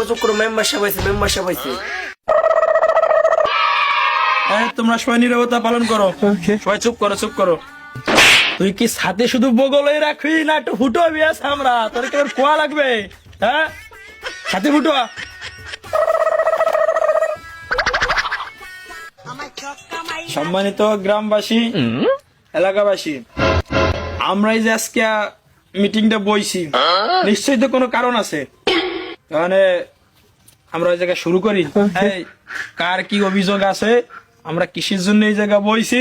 চুপ করো মেম্বারশিপ হয়েছে তোমরা সবাই নীরবতা পালন করো। সবাই চুপ করো। তুই কি সাথে শুধু বগলে রাখবি না একটু ফুটো বিয়াস আমরা তোর কেমন কোয়া লাগবে? হ্যাঁ, সাথে ফুটো। সম্মানিত গ্রামবাসী, এলাকাবাসী, আমরাই যে আজকে মিটিংটা বইছি, নিশ্চয়ই তো কোনো কারণ আছে। মানে আমরা ওই জায়গায় শুরু করি। এই, কার কি অভিযোগ আছে, আমরা কিসের জন্য এই জায়গা বইছি,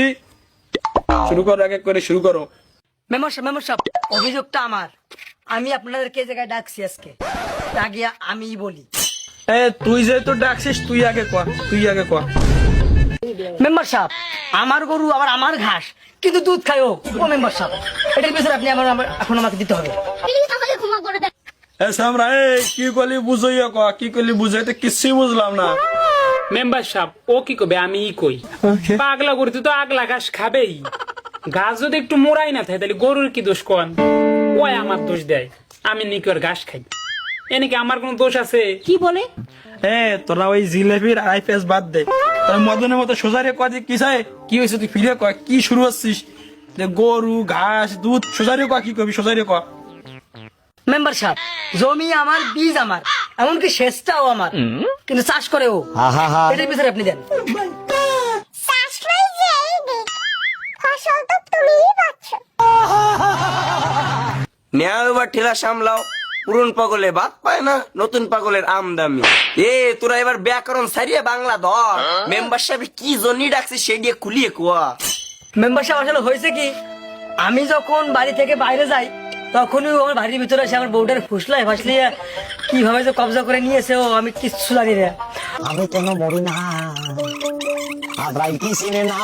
শুরু করো, এক এক করে শুরু করো। মেম্বার সাহেব, অভিযোগটা আমার। আমি আপনাদেরকে এই জায়গায় ডাকছি আজকে, ডাকিয়া আমি বলি। তুই যেহেতু ডাকছিস তুই আগে কয়া। মেম্বার সাহেব, আমার গরু আবার আমার ঘাস, কিন্তু দুধ খায় ও মেম্বার সাহেব, এটার বিষয়ে আপনি এখন আমাকে দিতে হবে। আমরা কি করলি বুঝাইয়া কয়া, কি করলি বুঝাইতে কিছুই বুঝলাম না। মেম্বার সাহেব ও কি কবে আমি কই, পাগলা গরু তো আগলা ঘাস খাবেই। ঘাস যদি একটু মোড়াই না থাকে তাহলে গরুর কি দোষ কন? ওই আমার দোষ দেয়, আমি নাকি ওর ঘাস খাই, এনেকি আমার কোন দোষ আছে? কি বলে? তোরা ওই জিলেবির আইপিএস বাদ দে, তোর মদনের মতো সোজারে কয় যে কি চাই, কি হয়েছে তুই ফিরে কয়, কি শুরু হচ্ছিস যে গরু ঘাস দুধ, সোজারে কয়, কি কবি সোজারে কয়। মেম্বার সাহেব, জমি আমার, বীজ আমার, এমনকি শেষটাও আমার, কিন্তু চাষ করে ও। এটার বিষয়ে আপনি দেন। নেও এবার ঠেলা সামলাও, পুরন পাগলে বাদ পায় না, নতুন পাগলের আমদামি। তোরা এবার ব্যাকরণ সারিয়ে বাংলা ধর। মেম্বার সাহেব কি জন্য ডাকছে সেদিকে খুলিয়ে কোয়া। মেম্বার সাহেব, আসলে হয়েছে কি, আমি যখন বাড়ি থেকে বাইরে যাই তখনই ও আমার বাড়ির ভিতরে এসে আমার বউটার ফুসলায় ফাসলিয়ে কিভাবে যে কবজা করে নিয়েছে ও, আমি কিচ্ছু জানি না। আমি কেন মরি না, আমরাই কি চিনে না।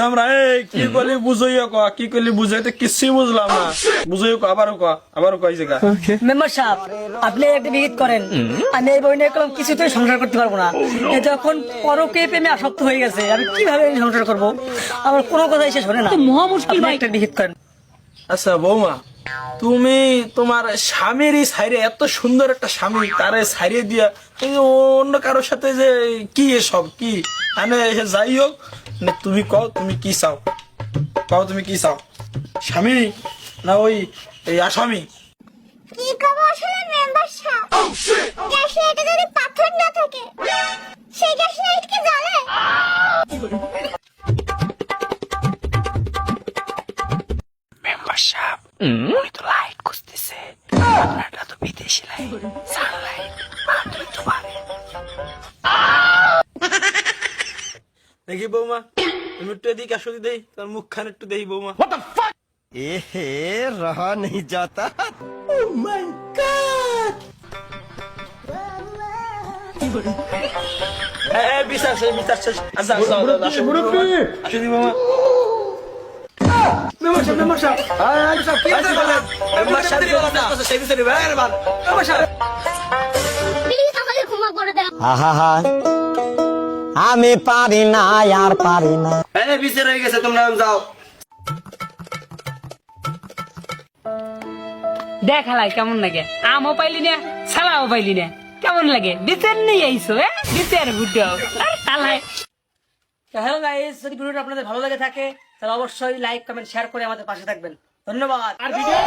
আমরা কি করলি বুঝাইয়া কয়া, কি করলি বুঝাইতে কিছুই বুঝলাম না। বুঝাইয়া কয়া, আবারও কয় জায়গা। মেম্বার সাহেব, আপনি একটা বিহিত করেন, আমি এই বই নিয়ে কোনো কিছুতেই সংসার করতে পারবো না। এ যখন পরকে প্রেমে আসক্ত হয়ে গেছে, আমি কিভাবে সংসার করব? আমার কোনো কথাই শেষ হয় না। মহা মুশকিল, একটা বিহিত করেন। আচ্ছা বৌমা, তুমি তোমার স্বামীরই সাইরে, এত সুন্দর একটা স্বামী, তারে সাইরে দিয়া তুমি অন্য কারোর সাথে যে কি এসব কি, মানে যাই হোক, তুমি কও তুমি কি চাও, তুমি কি চাও, স্বামী না ওই আসামি? কি কব আসলে মেম্বার সাহেব, গ্যাসে এটা যদি পাথর না থাকে, সেই গ্যাস লাইট কি জ্বলে? মেম্বার সাহেব উনি তো লাইট খুঁজতেছে, আপনারটা তো বিদেশি লাইট, সানলাইট তো পারে। দেখি বৌমা, তুমি একটু এদিকে আসো, দেই তোর মুখখান একটু দেই বৌমা। रहा नहीं जाता। বিশ্বাস আচ্ছা আসো দি বৌমা। মেম্বার সাহেব প্লিজ আমাকে ক্ষমা করে দাও। আমি পারি না, আর পারি না। বিচার হয়ে গেছে, তোমরা যাও। দেখালাই কেমন লাগে, আমও পাইলি না ছালাও পাইলি না, কেমন লাগে? বিচার নিয়ে আইসো, বিচার বুঝো ছালাই। হ্যালো গাইস, যদি ভিডিওটা আপনাদের ভালো লাগে থাকে তাহলে অবশ্যই লাইক কমেন্ট শেয়ার করে আমাদের পাশে থাকবেন। ধন্যবাদ। আর ভিডিও